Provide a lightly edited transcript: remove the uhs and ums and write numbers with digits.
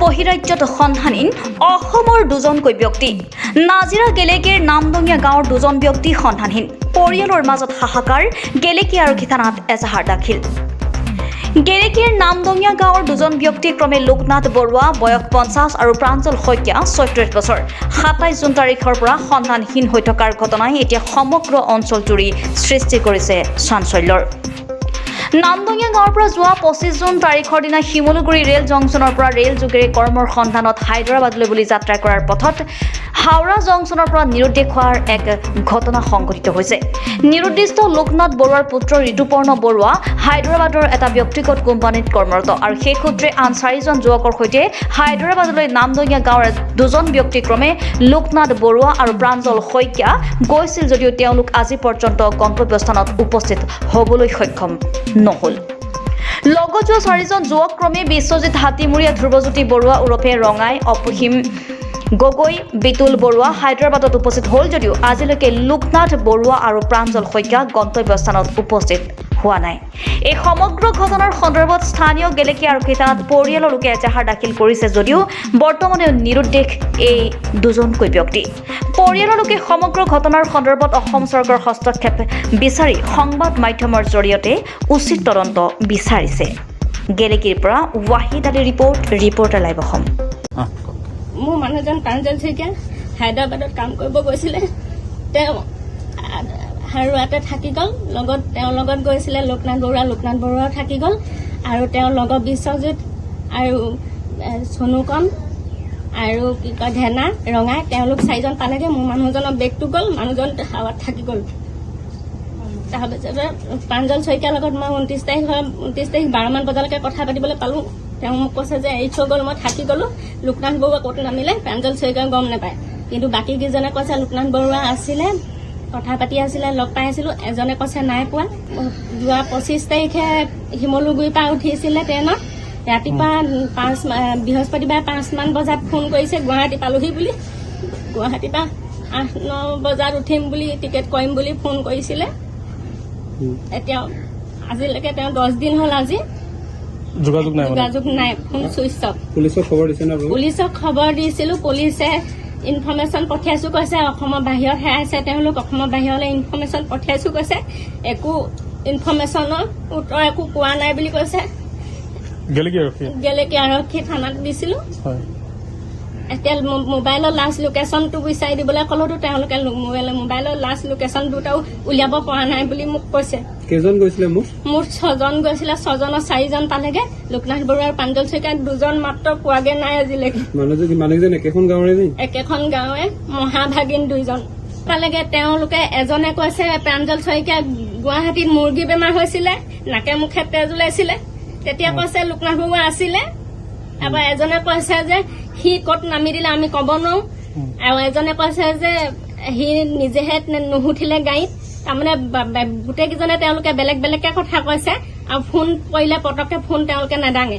বহিৰাজ্যত সন্ধানহীন অসমৰ দুজনকৈ ব্যক্তি। নাজিৰা গেলেকীৰ নামদঙীয়া গাঁৱৰ দুজন ব্যক্তি সন্ধানহীন। পৰিয়ালৰ মাজত হাহাকাৰ, গেলেকী আৰক্ষী থানাত এজাহাৰ দাখিল। গেলেকীৰ নামদঙীয়া গাঁৱৰ দুজন ব্যক্তি ক্ৰমে লোকনাথ বৰুৱা বয়স 50 আৰু প্ৰাঞ্জল শইকীয়া 34 বছৰ 27 জুন তাৰিখৰ পৰা সন্ধানহীন হৈ থকাৰ ঘটনাই এতিয়া সমগ্ৰ অঞ্চলজুৰি সৃষ্টি কৰিছে চাঞ্চল্যৰ। নামদঙীয়া গাঁৱৰ পৰা যোৱা 25 জুন তাৰিখৰ দিনা শিমলুগুৰি ৰেল জংচনৰ পৰা ৰেল যোগেৰে কৰ্মৰ সন্ধানত হায়দৰাবাদলৈ বুলি যাত্ৰা কৰাৰ পথত হাওৰা জংচনৰ পৰা নিৰুদ্দেশ হোৱাৰ এক ঘটনা সংঘটিত হৈছে। নিৰুদ্দিষ্ট লোকনাথ বৰুৱাৰ পুত্ৰ ঋতুপৰ্ণ বৰুৱা হায়দৰাবাদৰ এটা ব্যক্তিগত কোম্পানীত কৰ্মৰত আৰু সেই সূত্ৰে আন 4জন যুৱকৰ সৈতে হায়দৰাবাদলৈ নামদঙীয়া গাঁৱৰ দুজন ব্যক্তি ক্ৰমে লোকনাথ বৰুৱা আৰু প্ৰাঞ্জল শইকীয়া গৈছিল যদিও তেওঁলোক আজি পৰ্যন্ত গন্তব্যস্থানত উপস্থিত হ'বলৈ সক্ষম নহ'ল। লগত যোৱা 4জন যুৱক ক্ৰমে বিশ্বজিৎ হাতীমূৰীয়া, ধ্ৰুৱজ্যোতি বৰুৱা ওৰফে ৰঙাই, অপসীম গগৈ, বিতুল বৰুৱা হায়দৰাবাদত উপস্থিত হ'ল যদিও আজিলৈকে লোকনাথ বৰুৱা আৰু প্ৰাঞ্জল শইকীয়া গন্তব্যস্থানত উপস্থিত হোৱা নাই। এই সমগ্ৰ ঘটনাৰ সন্দৰ্ভত স্থানীয় গেলেকী আৰক্ষী থানাত পৰিয়ালৰ লোকে এজাহাৰ দাখিল কৰিছে যদিও বৰ্তমানে নিৰুদ্দেশ এই দুজনকৈ ব্যক্তি। পৰিয়ালৰ লোকে সমগ্ৰ ঘটনাৰ সন্দৰ্ভত অসম চৰকাৰৰ হস্তক্ষেপ বিচাৰি সংবাদ মাধ্যমৰ জৰিয়তে উচিত তদন্ত বিচাৰিছে। গেলেকীৰ পৰা ৱাহিদ আলী ৰিপৰ্টাৰ লাইভ অসম। মোৰ মানুহজন প্ৰাঞ্জল শইকীয়া হায়দৰাবাদত কাম কৰিব গৈছিলে। তেওঁ হাৰুৱাতে থাকি গ'ল। তেওঁৰ লগত গৈছিলে লোকনাথ বৰুৱাও থাকি গ'ল আৰু তেওঁৰ লগত বিশ্বজিৎ আৰু চনুকণ আৰু কি কয় ধেনা ৰঙাই, তেওঁলোক 4জন পালেগে। মোৰ মানুহজনৰ বেগটো গ'ল, মানুহজন হাৱাত থাকি গ'ল। তাৰপিছতে প্ৰাঞ্জল শইকীয়াৰ লগত মই 29 তাৰিখ 12মান বজালৈকে কথা পাতিবলৈ পালোঁ। তেওঁ মোক কৈছে যে এৰি থৈ গ'ল, মই থাকি গ'লো। লোকনাথ বৰুৱা ক'ত নামিলে প্ৰাঞ্জল শইকীয়া গম নাপায়, কিন্তু বাকীকেইজনে কৈছে লোকনাথ বৰুৱা আছিলে, কথা পাতি আছিলে, লগ পাই আছিলো। এজনে কৈছে নাই পোৱা। যোৱা 25 তাৰিখে শিমলুগুৰিৰ পৰা উঠিছিলে ট্ৰেইনত। ৰাতিপুৱা বৃহস্পতিবাৰে 5মান বজাত ফোন কৰিছে গুৱাহাটী পালোহি বুলি। গুৱাহাটীৰ পৰা 8-9 বজাত উঠিম বুলি, টিকেট কৰিম বুলি ফোন কৰিছিলে। এতিয়া আজিলৈকে তেওঁ 10 দিন হ'ল আজি যোগাযোগ নাই, ফোন চুইচ অফ। পুলিচক খবৰ দিছিলো। পুলিচে ইনফৰমেশ্যন পঠিয়াইছো কৈছে অসমৰ বাহিৰত হেৰাইছে তেওঁলোক, অসমৰ বাহিৰলৈ ইনফৰমেশ্যন পঠিয়াইছো কৈছে। একো ইনফৰমেশ্যনৰ উত্তৰ একো পোৱা নাই বুলি কৈছে। গেলেকী আৰক্ষী থানাত দিছিলো। এতিয়া মোবাইলৰ লাষ্ট লোকেশ্যনটো বিচাৰি দিবলৈ ক'লেতো তেওঁলোকে মোবাইলৰ লাষ্ট লোকেশ্যন দুটাও উলিয়াব পৰা নাই বুলি মোক কৈছে। কেইজন গৈছিলে? মোৰ 6জন গৈছিলে। 6জনৰ 4জন পালেগে। লোকনাথ বৰুৱা আৰু প্ৰাঞ্জল শইকীয়া 2জন মাত্ৰ পোৱাগে নাই আজিলৈকে। মানুহজন একেখন গাঁৱে মহাভাগিন 2জন পালেগে। তেওঁলোকে এজনে কৈছে প্ৰাঞ্জল শইকীয়া গুৱাহাটীত মুৰ্গী বেমাৰ হৈছিলে, নাকে মুখে তেজ ওলাইছিলে, তেতিয়া কৈছে লোকনাথ বৰুৱা আছিলে। এবাৰ এজনে কৈছে যে সি ক'ত নামি দিলে আমি ক'ব নোৱাৰো, আৰু এজনে কৈছে যে সি নিজেহে নুহুঠিলে গাড়ীত। তাৰমানে গোটেইকেইজনে তেওঁলোকে বেলেগ বেলেগকে কথা কৈছে আৰু ফোন কৰিলে পটককে ফোন তেওঁলোকে নেদাঙে।